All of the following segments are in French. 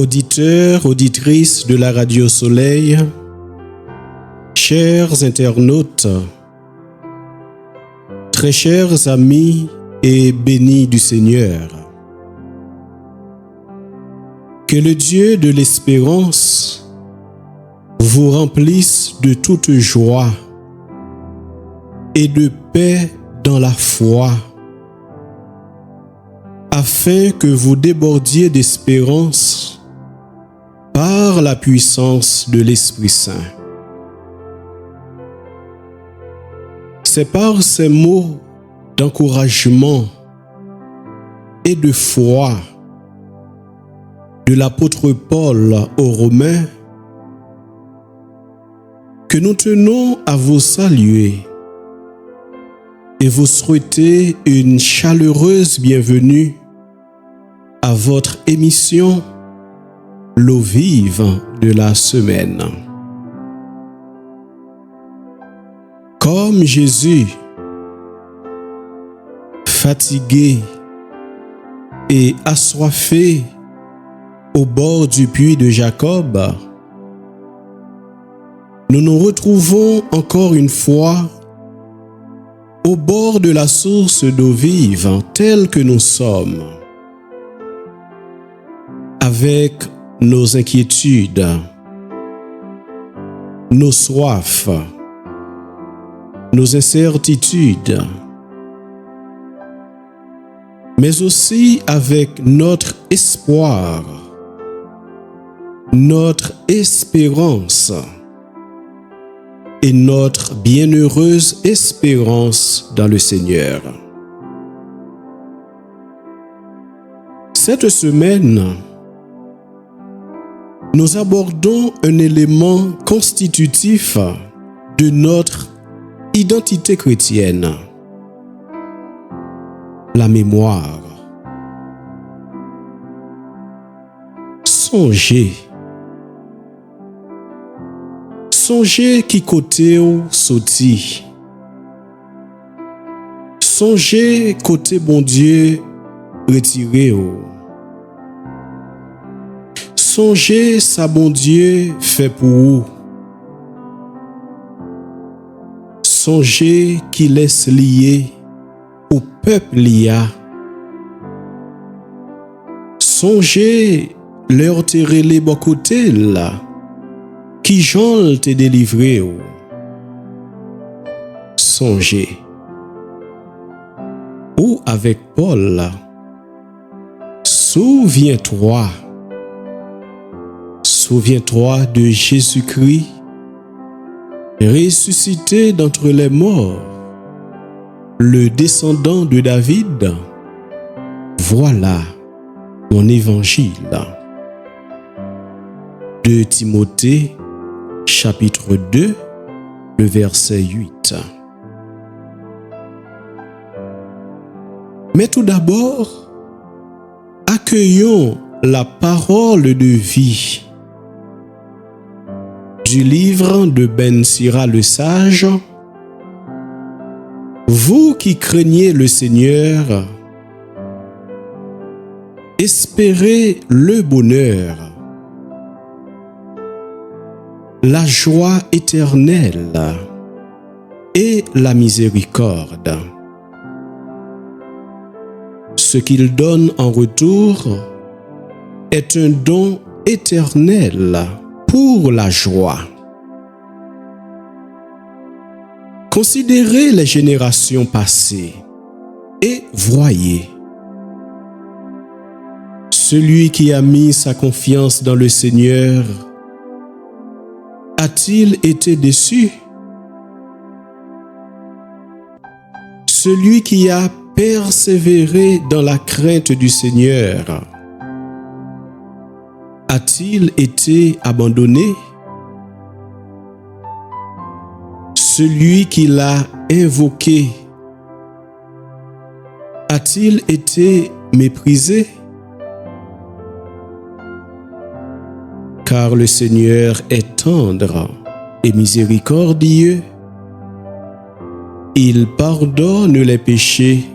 Auditeurs, auditrices de la Radio Soleil, chers internautes, très chers amis et bénis du Seigneur, que le Dieu de l'espérance vous remplisse de toute joie et de paix dans la foi, afin que vous débordiez d'espérance par la puissance de l'Esprit Saint. C'est par ces mots d'encouragement et de foi de l'apôtre Paul aux Romains que nous tenons à vous saluer et vous souhaiter une chaleureuse bienvenue à votre émission L'eau vive de la semaine. Comme Jésus, fatigué et assoiffé au bord du puits de Jacob, nous nous retrouvons encore une fois au bord de la source d'eau vive telle que nous sommes, avec nos inquiétudes, nos soifs, nos incertitudes, mais aussi avec notre espoir, notre espérance et notre bienheureuse espérance dans le Seigneur. Cette semaine, nous abordons un élément constitutif de notre identité chrétienne, la mémoire. Songez qui côté ou sorti. Songez côté bon Dieu retiré ou. Songez sa bon Dieu fait pour vous. Songez qui laisse lié au peuple lié. Songez leur terrer les bon côté là, qui j'en te délivré. Songez. Ou avec Paul, souviens-toi de Jésus-Christ, ressuscité d'entre les morts, le descendant de David. Voilà mon évangile. 2 Timothée, chapitre 2, le verset 8. Mais tout d'abord, accueillons la parole de vie du livre de Ben Sira le Sage. Vous qui craignez le Seigneur, espérez le bonheur, la joie éternelle et la miséricorde. Ce qu'il donne en retour est un don éternel pour la joie. Considérez les générations passées et voyez. Celui qui a mis sa confiance dans le Seigneur a-t-il été déçu? Celui qui a persévéré dans la crainte du Seigneur a-t-il été abandonné? Celui qui l'a invoqué a-t-il été méprisé? Car le Seigneur est tendre et miséricordieux. Il pardonne les péchés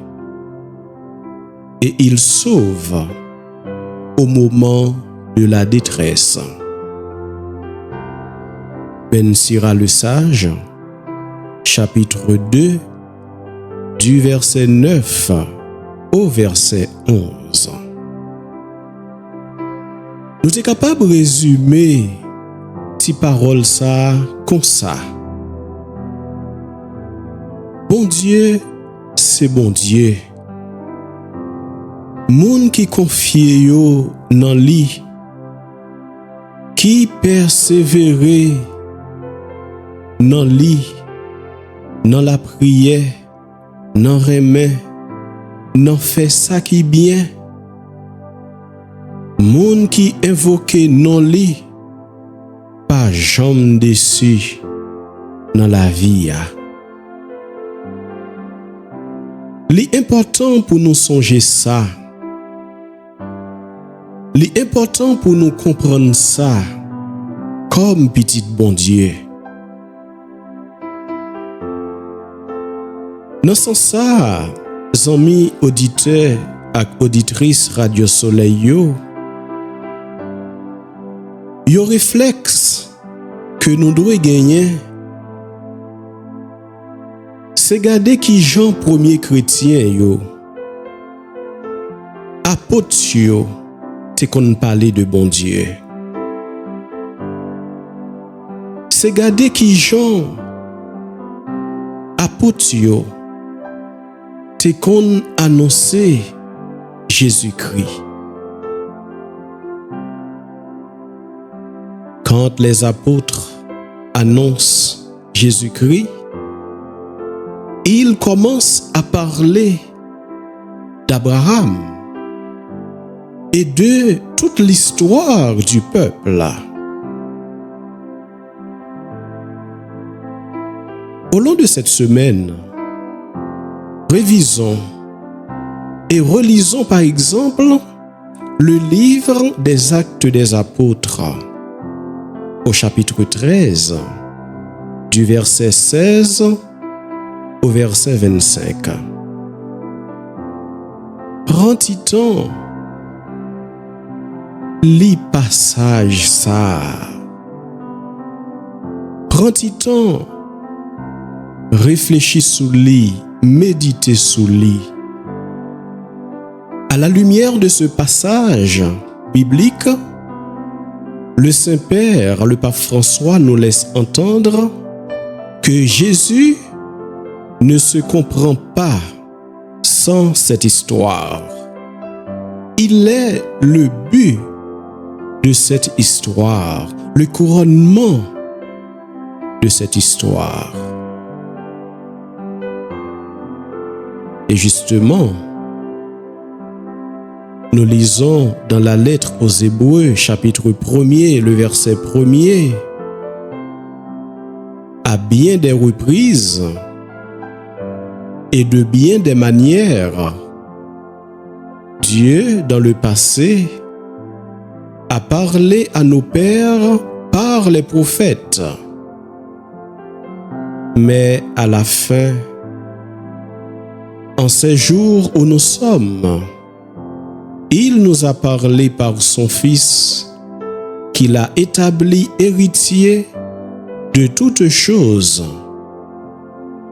et il sauve au moment de la détresse. Ben Sira le sage, chapitre 2, du verset 9 au verset 11. Nous sommes capables de résumer ces paroles ça comme ça. Bon Dieu, c'est bon Dieu. Moun qui confie yo nan li, qui persévérer nan li, nan la prière, nan remet, nan fait ça qui bien. Moun qui invoque non li, pas jamais déçu dans la vie. L'important pour nous songer ça, l'important pour nous comprendre ça, comme petit bon Dieu. Dans ce sens ça, amis auditeurs et auditrices Radio Soleil yo réflexe que nous devons gagner, c'est garder qui Jean premier chrétien yo, apôtre yo, c'est qu'on parlait de bon Dieu. C'est garder qui Jean, apôtre yo, c'est qu'on annonçait Jésus-Christ. Quand les apôtres annoncent Jésus-Christ, ils commencent à parler d'Abraham et de toute l'histoire du peuple. Au long de cette semaine, révisons et relisons par exemple le livre des Actes des Apôtres au chapitre 13, du verset 16 au verset 25. Prends temps, lis passage ça. Prends temps, réfléchis sous lit, méditez sous lit. À la lumière de ce passage biblique, le Saint-Père, le Pape François, nous laisse entendre que Jésus ne se comprend pas sans cette histoire. Il est le but de cette histoire, le couronnement de cette histoire. Et justement, nous lisons dans la lettre aux Hébreux, chapitre 1er, le verset 1er, à bien des reprises et de bien des manières, Dieu, dans le passé, a parlé à nos pères par les prophètes. Mais à la fin, en ces jours où nous sommes, il nous a parlé par son Fils, qu'il a établi héritier de toutes choses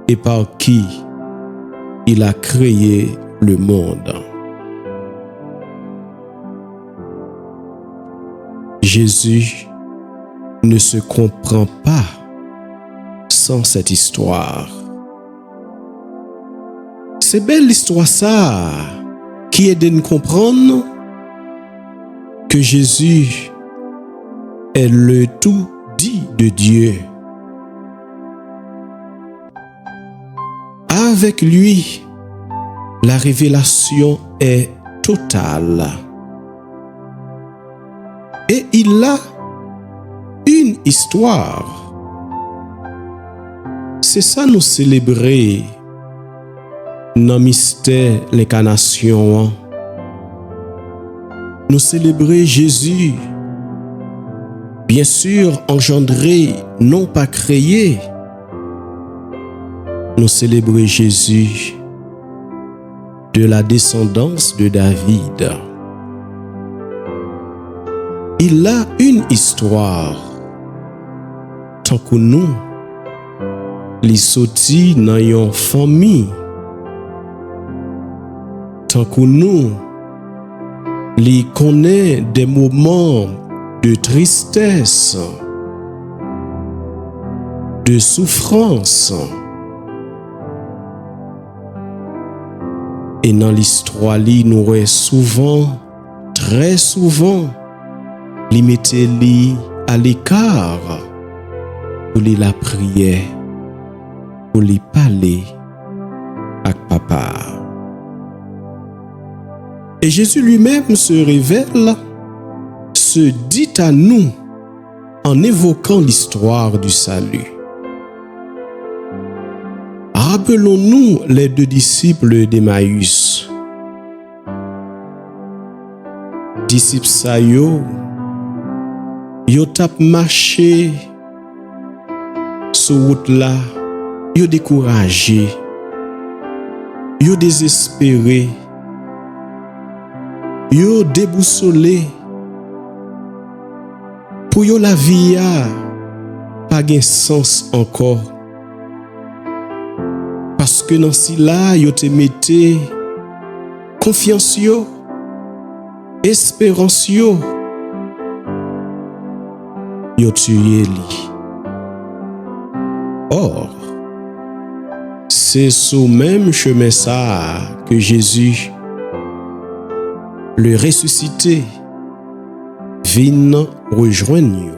et par qui il a créé le monde. Jésus ne se comprend pas sans cette histoire. C'est belle l'histoire ça, qui aide à nous comprendre que Jésus est le tout dit de Dieu. Avec lui, la révélation est totale. Et il a une histoire. C'est ça nous célébrer dans le mystère l'incarnation. Nous célébrer Jésus, bien sûr engendré, non pas créé. Nous célébrer Jésus de la descendance de David. il a une histoire. Tant que nous, li sorti dans une famille. Tant que nous, li connaît des moments de tristesse, de souffrance. Et dans l'histoire, nous voyons souvent, très souvent, li mette li à l'écart pour li la prière, pour li parler avec papa. Et Jésus lui-même se révèle, se dit à nous en évoquant l'histoire du salut. Rappelons-nous les deux disciples d'Emmaüs. Disciples sa yo tap marché sur route là, yo découragé, yo désespéré, yo déboussolé. Pour yo la vie a pas gen sens encore. Parce que dans si là, yo te mette confiance yo, espérance yo tué li. Or, c'est sous même chemin ça que Jésus, le ressuscité, vient rejoindre yo,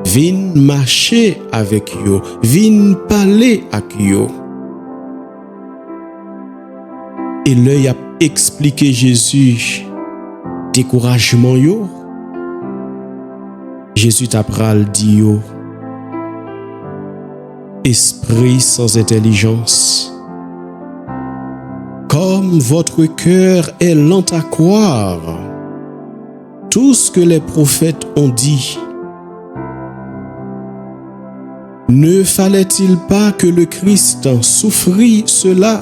vient marcher avec yo, vient parler avec yo. Et l'œil a expliqué Jésus découragement yo. Jésus t'a pral dit yo, esprit sans intelligence, comme votre cœur est lent à croire tout ce que les prophètes ont dit. Ne fallait-il pas que le Christ souffrit cela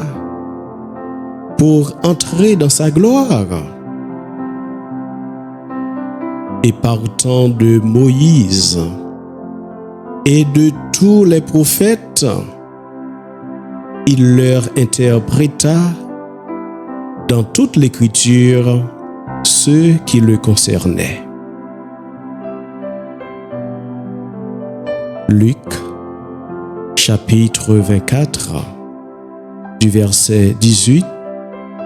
pour entrer dans sa gloire? Et partant de Moïse et de tous les prophètes, il leur interpréta dans toute l'écriture ce qui le concernait. Luc, chapitre 24, du verset 18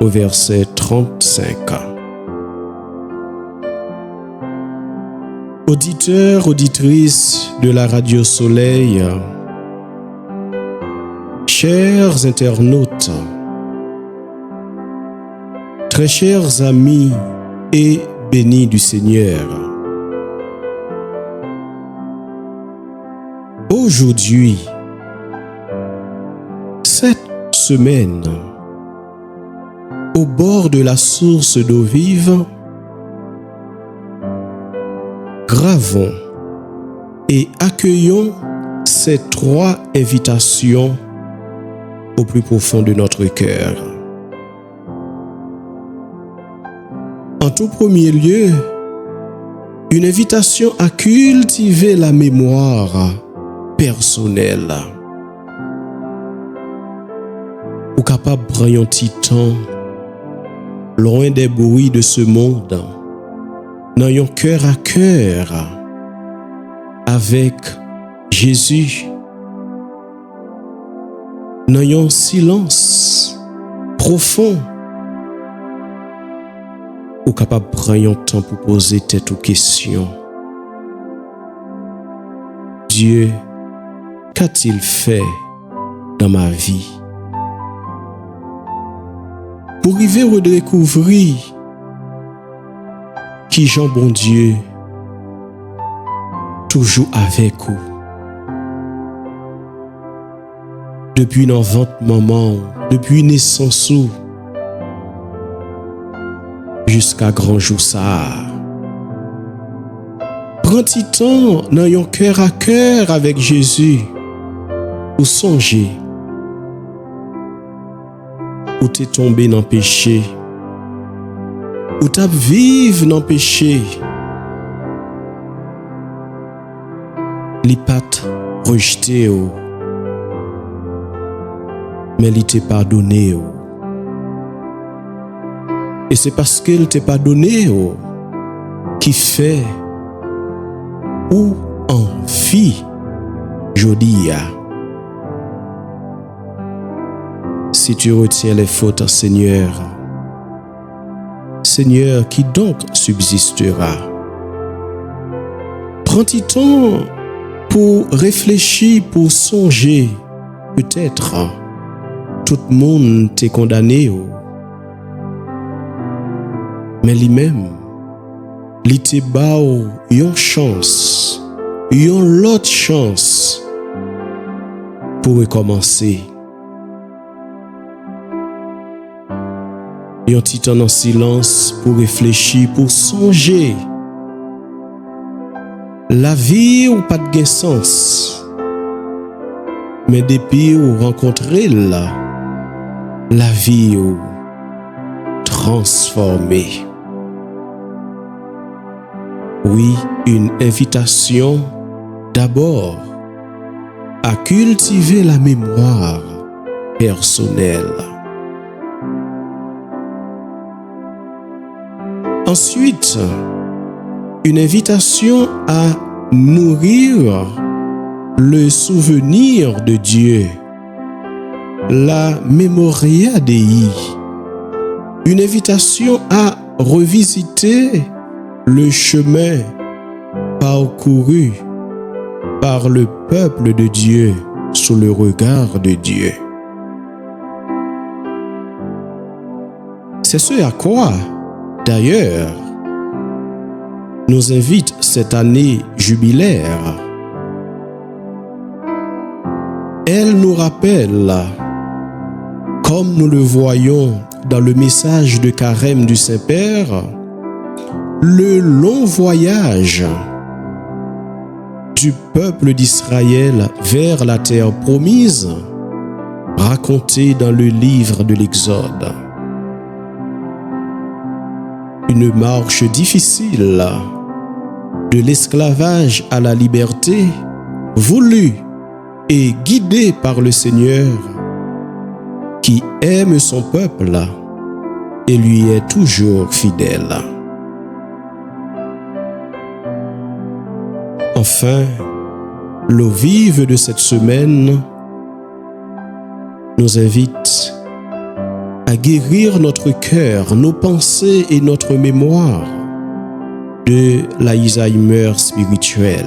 au verset 35. Auditeurs, auditrices de la Radio Soleil, chers internautes, très chers amis et bénis du Seigneur, aujourd'hui, cette semaine, au bord de la source d'eau vive, gravons et accueillons ces trois invitations au plus profond de notre cœur. En tout premier lieu, une invitation à cultiver la mémoire personnelle. Ou capable de prendre un petit temps, loin des bruits de ce monde, dans un cœur à cœur avec Jésus, dans un silence profond, ou capable de prendre un temps pour poser tête aux questions. Dieu, qu'a-t-il fait dans ma vie? Pour arriver à redécouvrir qui Jean bon Dieu, toujours avec vous. Depuis notre maman, depuis naissance ou, jusqu'à grand jour ça. Prends petit temps dans un cœur à cœur avec Jésus, ou songer, ou t'es tombé dans le péché, ou t'as vécu dans le péché, li pat rejeté ou, mais il t'est pardonné ou. Et c'est parce qu'il t'est pardonné ou qui fait ou en vie jodi a. Si tu retiens les fautes, Seigneur, Seigneur, qui donc subsistera? Prends-tu temps pour réfléchir, pour songer, peut-être tout le monde t'est condamné, mais lui-même, il te bat une chance, une l'autre chance pour recommencer. Un petit temps en silence pour réfléchir, pour songer. La vie ou pas de sens, mais depuis ou rencontrer la vie ou transformée. Oui, une invitation d'abord à cultiver la mémoire personnelle. Ensuite, une invitation à nourrir le souvenir de Dieu, la memoria Dei. Une invitation à revisiter le chemin parcouru par le peuple de Dieu sous le regard de Dieu. C'est ce à quoi, d'ailleurs, nous invite cette année jubilaire. Elle nous rappelle, comme nous le voyons dans le message de carême du Saint-Père, le long voyage du peuple d'Israël vers la terre promise, raconté dans le livre de l'Exode. Une marche difficile de l'esclavage à la liberté, voulue et guidée par le Seigneur qui aime son peuple et lui est toujours fidèle. Enfin, l'eau vive de cette semaine nous invite à guérir notre cœur, nos pensées et notre mémoire de l'Alzheimer spirituel.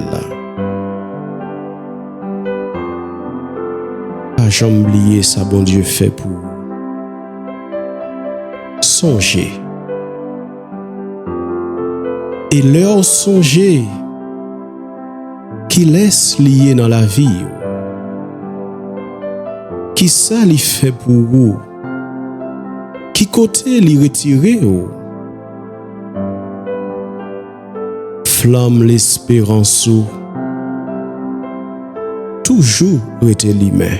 Pas jamais oublier ça, bon Dieu fait pour songer. Et leur songer qui laisse lier dans la vie, qui ça lui fait pour vous, qui côté lui retirer, flamme l'espérance, toujours était l'humain.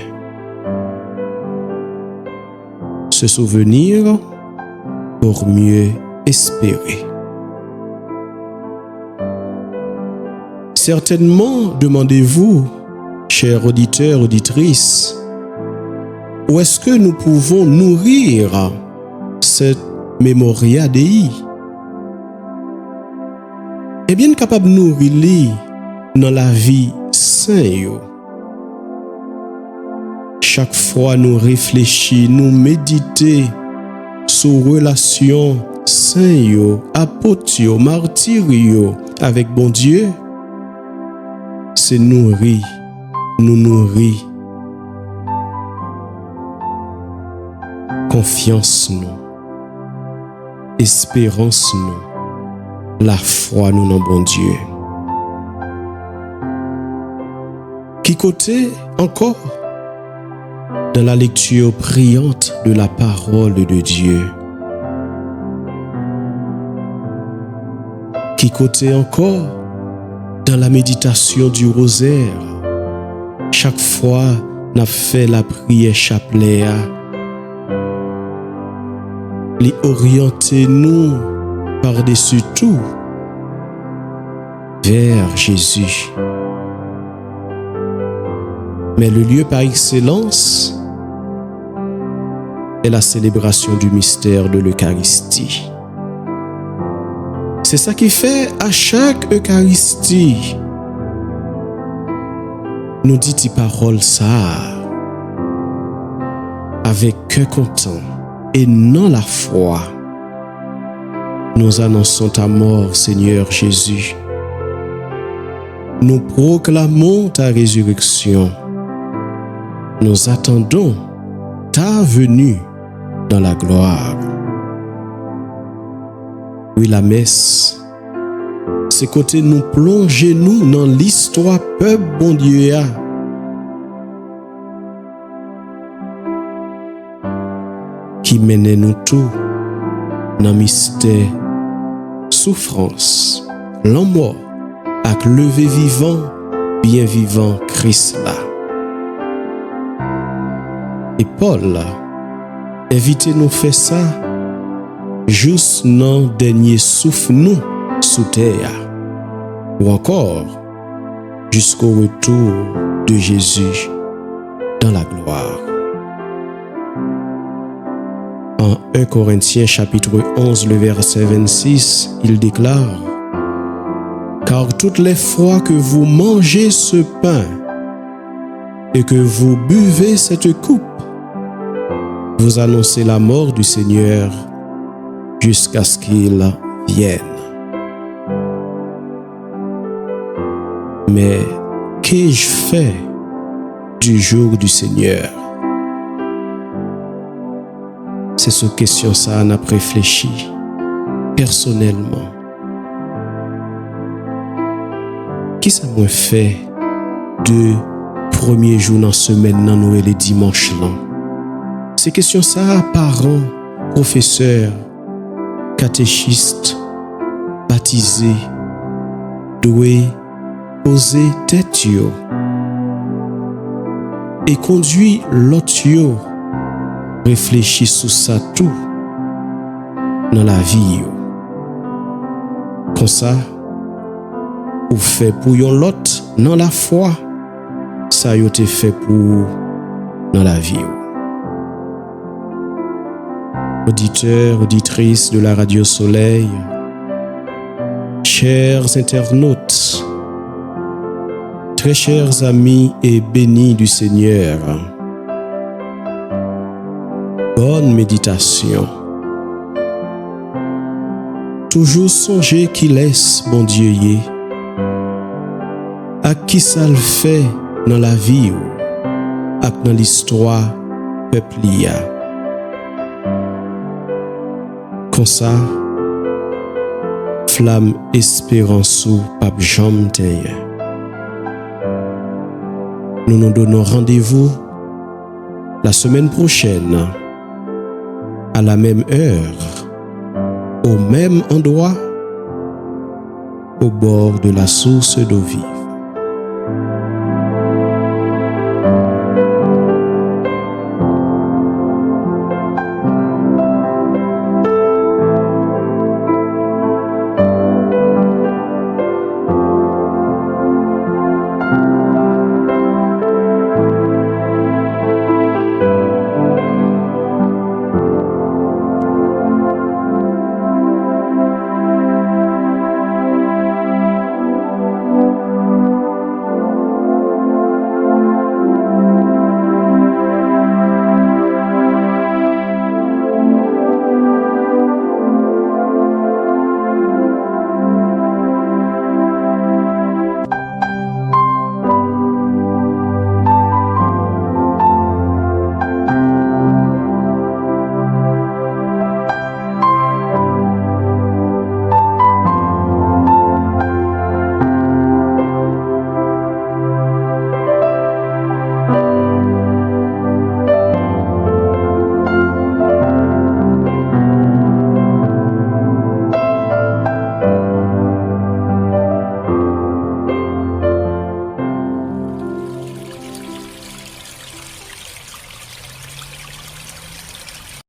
Se souvenir pour mieux espérer. Certainement, demandez-vous, chers auditeurs, auditrices, où est-ce que nous pouvons nourrir cette memoria Dei? Eh bien, capable de nourrir dans la vie sainte. Chaque fois nous réfléchissons, nous méditons sur relation sainte, apôtre, martyr avec bon Dieu, c'est nourrir, nous nourrir. Confiance nous, espérance nous, la foi nous dans bon Dieu. Qui côté encore dans la lecture priante de la parole de Dieu. Qui côté encore dans la méditation du rosaire. Chaque fois n'a fait la prière chapelet, les orienter nous par-dessus tout vers Jésus, Mais le lieu par excellence est la célébration du mystère de l'Eucharistie. C'est ça qui fait à chaque Eucharistie, nous dit tes paroles ça, avec cœur content et non la foi. Nous annonçons ta mort, Seigneur Jésus. Nous proclamons ta résurrection. Nous attendons ta venue dans la gloire. Oui, la messe, c'est côté nous plonger nous dans l'histoire peuple bon Dieu a. Qui mène nous tout dans mystère, souffrance, la mort, avec lever vivant, bien vivant Christ là. Et Paul invite nous faire ça juste dans dernier souffle nous sous terre, ou encore jusqu'au retour de Jésus dans la gloire. En 1 Corinthiens chapitre 11, le verset 26, il déclare: Car toutes les fois que vous mangez ce pain et que vous buvez cette coupe, vous annoncez la mort du Seigneur jusqu'à ce qu'il vienne. Mais qu'ai-je fait du jour du Seigneur? C'est cette question ça on a réfléchi personnellement. Qui ça m'a fait de premier jour dans la semaine dans Noël et dimanche là? Ces questions ça, parents, professeurs, catéchistes, baptisés, doivent poser tête yo et conduire l'autre yo réfléchir sur ça tout dans la vie yo. Comme ça, ou fait pour yon l'autre dans la foi, ça yo te fait pour dans la vie yo. Auditeurs, auditrices de la Radio Soleil, chers internautes, très chers amis et bénis du Seigneur, bonne méditation. Toujours songer qu'il laisse bon Dieu yé, à qui ça le fait dans la vie ou à dans l'histoire peuple liya. Comme ça, flamme espérance ou pape Jean Taïen. Nous nous donnons rendez-vous la semaine prochaine à la même heure, au même endroit, au bord de la source d'eau vive.